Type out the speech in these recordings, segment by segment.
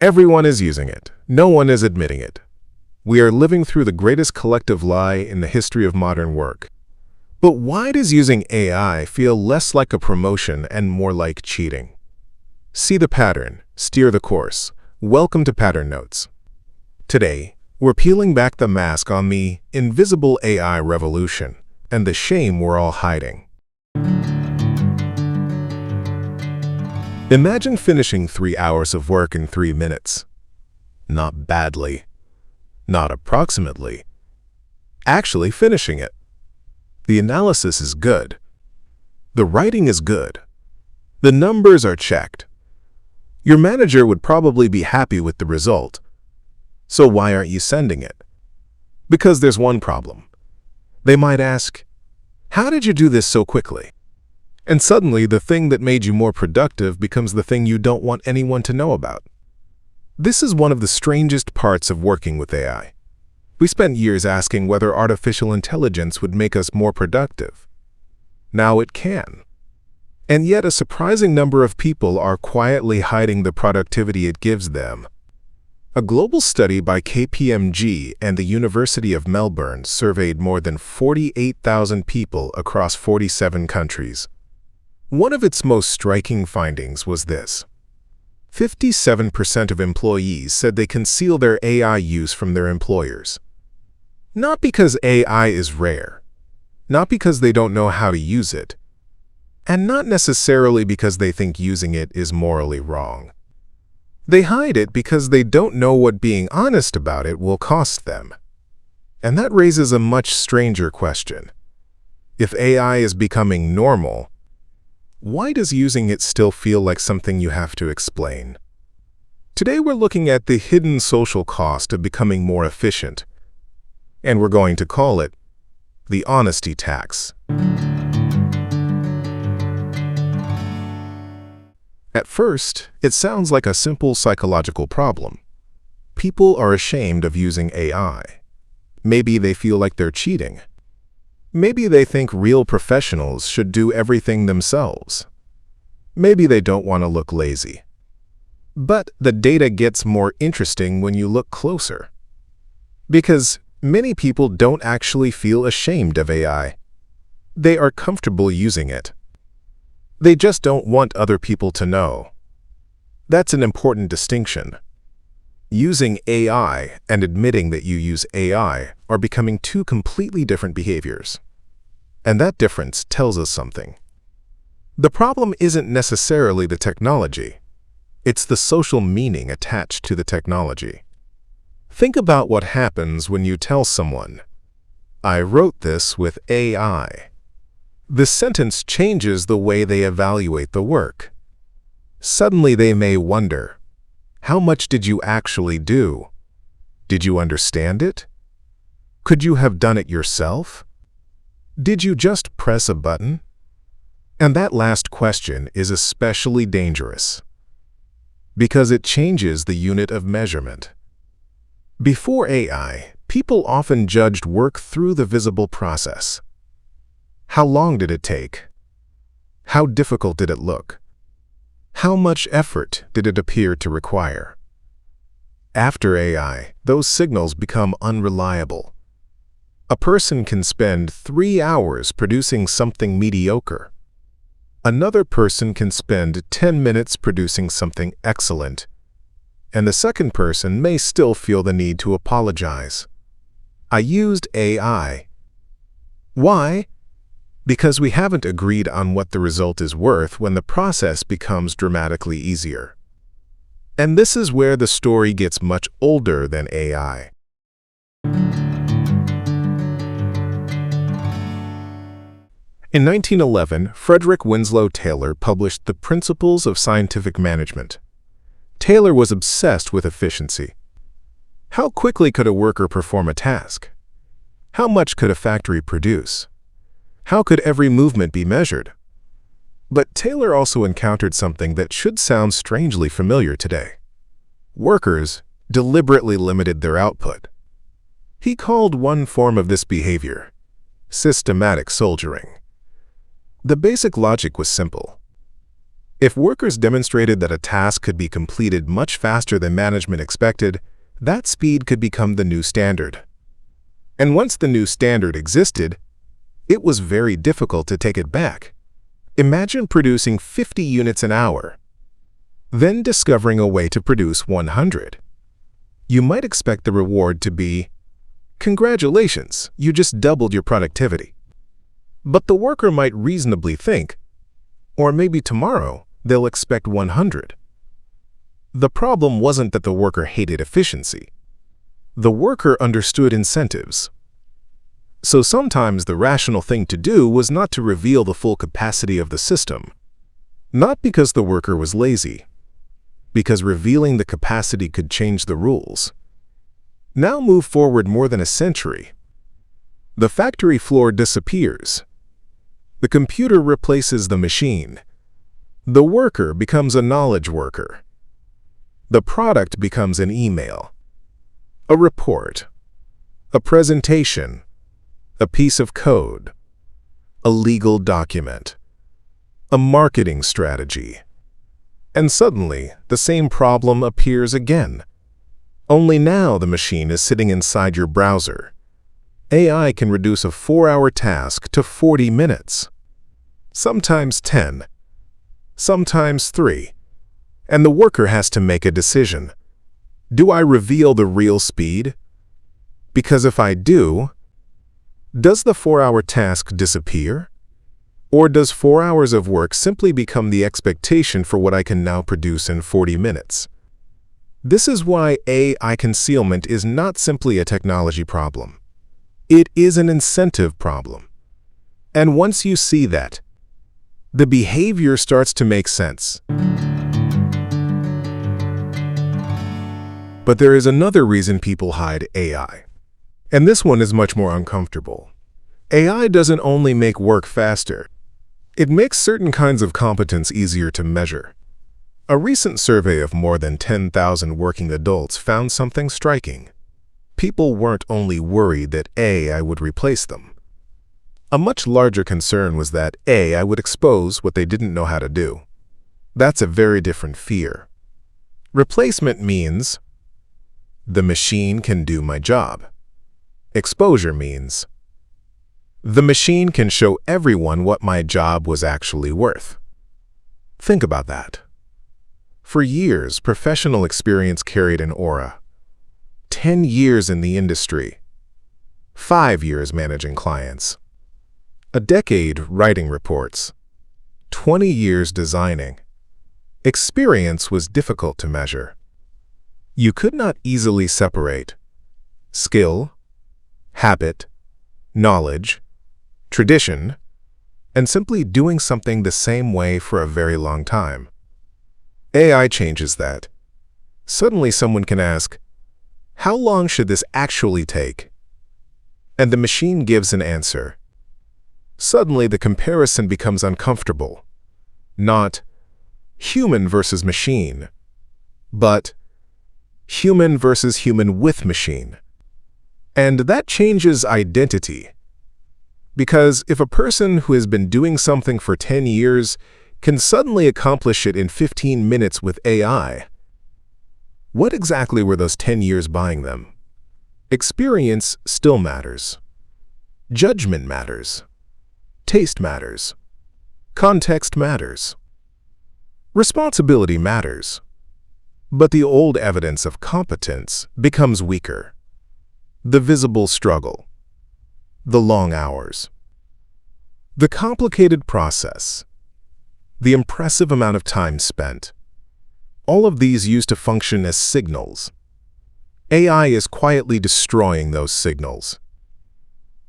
Everyone is using it. No one is admitting it. We are living through the greatest collective lie in the history of modern work. But why does using AI feel less like a promotion and more like cheating? See the pattern, steer the course. Welcome to PatternNotes. Today, we're peeling back the mask on the invisible AI revolution and the shame we're all hiding. Imagine finishing 3 hours of work in 3 minutes. Not badly. Not approximately. Actually finishing it. The analysis is good. The writing is good. The numbers are checked. Your manager would probably be happy with the result. So why aren't you sending it? Because there's one problem. They might ask, "How did you do this so quickly?" And suddenly the thing that made you more productive becomes the thing you don't want anyone to know about. This is one of the strangest parts of working with AI. We spent years asking whether artificial intelligence would make us more productive. Now it can. And yet a surprising number of people are quietly hiding the productivity it gives them. A global study by KPMG and the University of Melbourne surveyed more than 48,000 people across 47 countries. One of its most striking findings was this. 57% of employees said they conceal their AI use from their employers. Not because AI is rare, not because they don't know how to use it, and not necessarily because they think using it is morally wrong. They hide it because they don't know what being honest about it will cost them. And that raises a much stranger question. If AI is becoming normal, why does using it still feel like something you have to explain? Today we're looking at the hidden social cost of becoming more efficient, and we're going to call it the honesty tax. At first, it sounds like a simple psychological problem. People are ashamed of using AI. Maybe they feel like they're cheating. Maybe they think real professionals should do everything themselves. Maybe they don't want to look lazy. But the data gets more interesting when you look closer. Because many people don't actually feel ashamed of AI. They are comfortable using it. They just don't want other people to know. That's an important distinction. Using AI and admitting that you use AI are becoming two completely different behaviors. And that difference tells us something. The problem isn't necessarily the technology. It's the social meaning attached to the technology. Think about what happens when you tell someone, "I wrote this with AI." The sentence changes the way they evaluate the work. Suddenly they may wonder, how much did you actually do? Did you understand it? Could you have done it yourself? Did you just press a button? And that last question is especially dangerous because it changes the unit of measurement. Before AI, people often judged work through the visible process. How long did it take? How difficult did it look? How much effort did it appear to require? After AI, those signals become unreliable. A person can spend 3 hours producing something mediocre. Another person can spend 10 minutes producing something excellent. And the second person may still feel the need to apologize. I used AI. Why? Because we haven't agreed on what the result is worth when the process becomes dramatically easier. And this is where the story gets much older than AI. In 1911, Frederick Winslow Taylor published The Principles of Scientific Management. Taylor was obsessed with efficiency. How quickly could a worker perform a task? How much could a factory produce? How could every movement be measured? But Taylor also encountered something that should sound strangely familiar today. Workers deliberately limited their output. He called one form of this behavior systematic soldiering. The basic logic was simple. If workers demonstrated that a task could be completed much faster than management expected, that speed could become the new standard. And once the new standard existed, it was very difficult to take it back. Imagine producing 50 units an hour, then discovering a way to produce 100. You might expect the reward to be, "Congratulations, you just doubled your productivity." But the worker might reasonably think, or maybe tomorrow they'll expect 100. The problem wasn't that the worker hated efficiency. The worker understood incentives. So sometimes the rational thing to do was not to reveal the full capacity of the system. Not because the worker was lazy, because revealing the capacity could change the rules. Now move forward more than a century. The factory floor disappears. The computer replaces the machine. The worker becomes a knowledge worker. The product becomes an email, a report, a presentation, a piece of code, a legal document, a marketing strategy. And suddenly, the same problem appears again. Only now the machine is sitting inside your browser. AI can reduce a 4-hour task to 40 minutes, sometimes 10, sometimes 3, and the worker has to make a decision. Do I reveal the real speed? Because if I do, does the 4-hour task disappear? Or does 4 hours of work simply become the expectation for what I can now produce in 40 minutes? This is why AI concealment is not simply a technology problem. It is an incentive problem. And once you see that, the behavior starts to make sense. But there is another reason people hide AI. And this one is much more uncomfortable. AI doesn't only make work faster. It makes certain kinds of competence easier to measure. A recent survey of more than 10,000 working adults found something striking. People weren't only worried that AI would replace them. A much larger concern was that AI would expose what they didn't know how to do. That's a very different fear. Replacement means the machine can do my job. Exposure means the machine can show everyone what my job was actually worth. Think about that. For years, professional experience carried an aura. 10 years in the industry. 5 years managing clients. A decade writing reports. 20 years designing. Experience was difficult to measure. You could not easily separate skill, habit, knowledge, tradition, and simply doing something the same way for a very long time. AI changes that. Suddenly someone can ask, how long should this actually take? And the machine gives an answer. Suddenly the comparison becomes uncomfortable. Not human versus machine, but human versus human with machine. And that changes identity. Because if a person who has been doing something for 10 years can suddenly accomplish it in 15 minutes with AI, what exactly were those 10 years buying them? Experience still matters. Judgment matters. Taste matters. Context matters. Responsibility matters. But the old evidence of competence becomes weaker. The visible struggle. The long hours. The complicated process. The impressive amount of time spent. All of these used to function as signals. AI is quietly destroying those signals.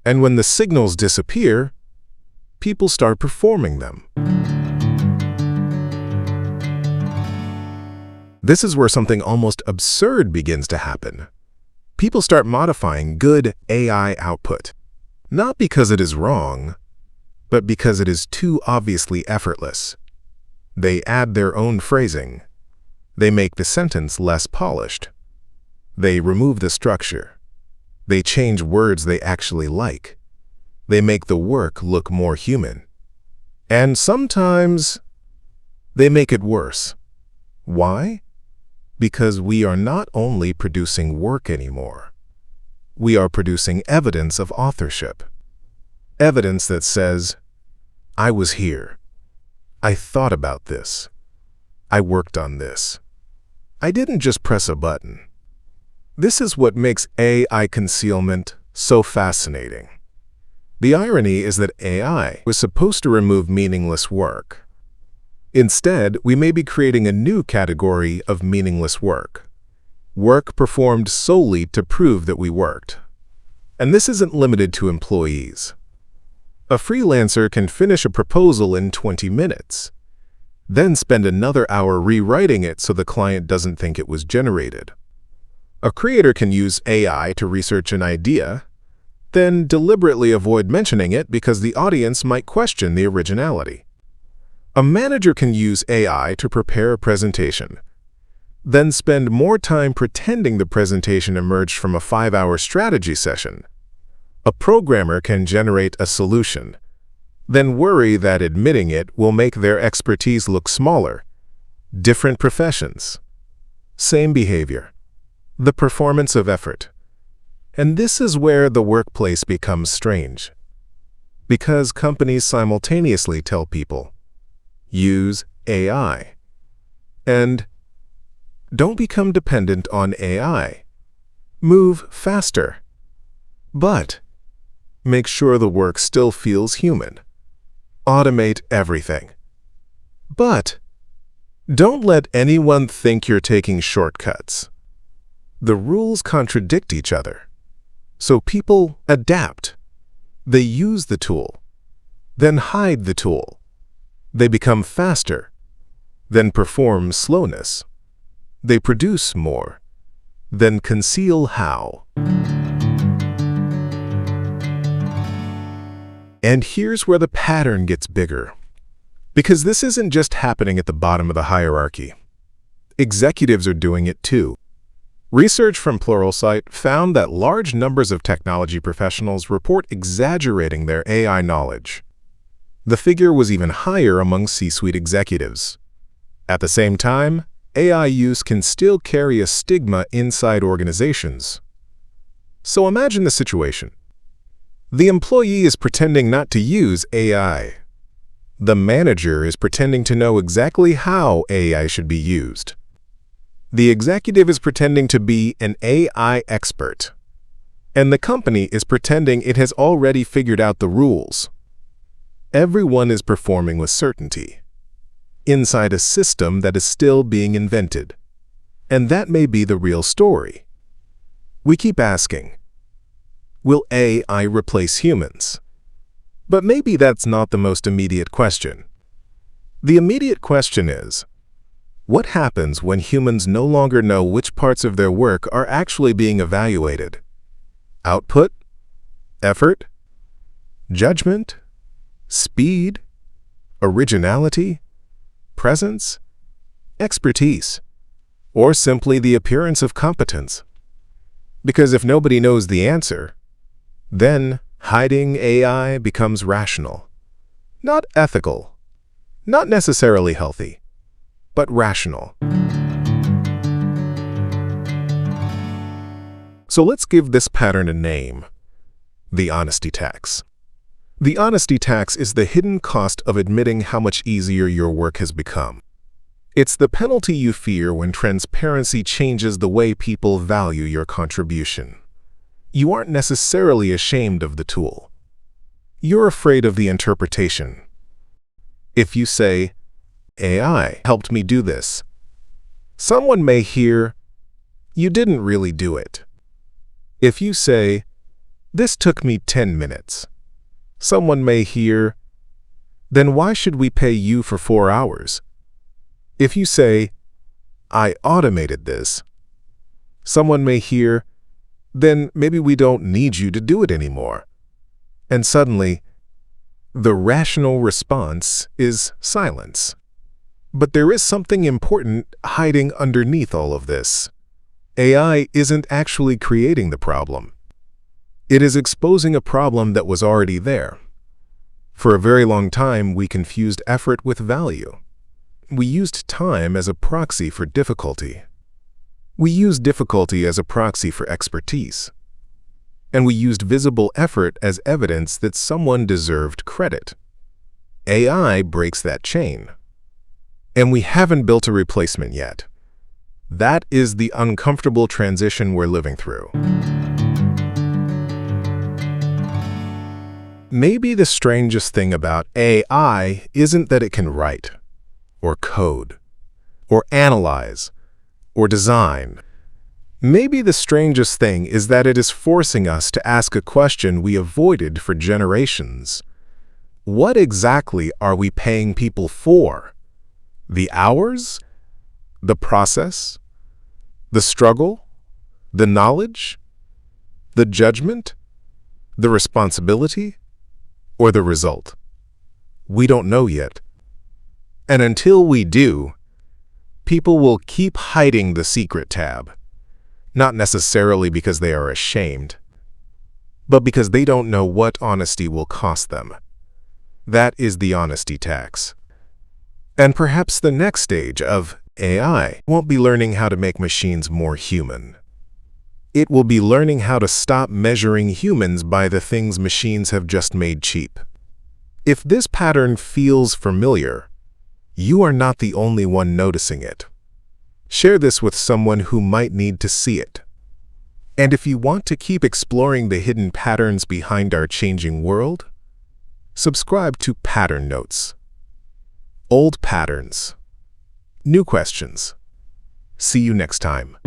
And when the signals disappear, people start performing them. This is where something almost absurd begins to happen. People start modifying good AI output, not because it is wrong, but because it is too obviously effortless. They add their own phrasing. They make the sentence less polished. They remove the structure. They change words they actually like. They make the work look more human. And sometimes They make it worse. Why? Because we are not only producing work anymore. We are producing evidence of authorship. Evidence that says, I was here. I thought about this. I worked on this. I didn't just press a button. This is what makes AI concealment so fascinating. The irony is that AI was supposed to remove meaningless work. Instead, we may be creating a new category of meaningless work. Work performed solely to prove that we worked. And this isn't limited to employees. A freelancer can finish a proposal in 20 minutes, then spend another hour rewriting it so the client doesn't think it was generated. A creator can use AI to research an idea, then deliberately avoid mentioning it because the audience might question the originality. A manager can use AI to prepare a presentation, then spend more time pretending the presentation emerged from a 5-hour strategy session. A programmer can generate a solution, then worry that admitting it will make their expertise look smaller. Different professions. Same behavior. The performance of effort. And this is where the workplace becomes strange. Because companies simultaneously tell people, use AI. And don't become dependent on AI. Move faster. But make sure the work still feels human. Automate everything. But don't let anyone think you're taking shortcuts. The rules contradict each other. So people adapt. They use the tool, then hide the tool. They become faster, then perform slowness. They produce more, then conceal how. And here's where the pattern gets bigger. Because this isn't just happening at the bottom of the hierarchy. Executives are doing it too. Research from Pluralsight found that large numbers of technology professionals report exaggerating their AI knowledge. The figure was even higher among C-suite executives. At the same time, AI use can still carry a stigma inside organizations. So imagine the situation. The employee is pretending not to use AI. The manager is pretending to know exactly how AI should be used. The executive is pretending to be an AI expert. And the company is pretending it has already figured out the rules. Everyone is performing with certainty, inside a system that is still being invented. And that may be the real story. We keep asking, will AI replace humans? But maybe that's not the most immediate question. The immediate question is, what happens when humans no longer know which parts of their work are actually being evaluated? Output? Effort? Judgment? Speed? Originality? Presence? Expertise? Or simply the appearance of competence? Because if nobody knows the answer, then hiding AI becomes rational. Not ethical. Not necessarily healthy, but rational. So let's give this pattern a name: the honesty tax. The honesty tax is the hidden cost of admitting how much easier your work has become. It's the penalty you fear when transparency changes the way people value your contribution. You aren't necessarily ashamed of the tool. You're afraid of the interpretation. If you say, AI helped me do this, someone may hear, you didn't really do it. If you say, this took me 10 minutes, someone may hear, then why should we pay you for 4 hours? If you say, I automated this, someone may hear, then maybe we don't need you to do it anymore. And suddenly, the rational response is silence. But there is something important hiding underneath all of this. AI isn't actually creating the problem. It is exposing a problem that was already there. For a very long time, we confused effort with value. we used time as a proxy for difficulty. We used difficulty as a proxy for expertise. And we used visible effort as evidence that someone deserved credit. AI breaks that chain. And we haven't built a replacement yet. That is the uncomfortable transition we're living through. Maybe the strangest thing about AI isn't that it can write, or code, or analyze, or design. Maybe the strangest thing is that it is forcing us to ask a question we avoided for generations. What exactly are we paying people for? The hours? The process? The struggle? The knowledge? The judgment? The responsibility? Or the result? We don't know yet. And until we do, people will keep hiding the secret tab. Not necessarily because they are ashamed, but because they don't know what honesty will cost them. That is the honesty tax. And perhaps the next stage of AI won't be learning how to make machines more human. It will be learning how to stop measuring humans by the things machines have just made cheap. If this pattern feels familiar, you are not the only one noticing it. Share this with someone who might need to see it. And if you want to keep exploring the hidden patterns behind our changing world, subscribe to PatternNotes. Old patterns. New questions. See you next time.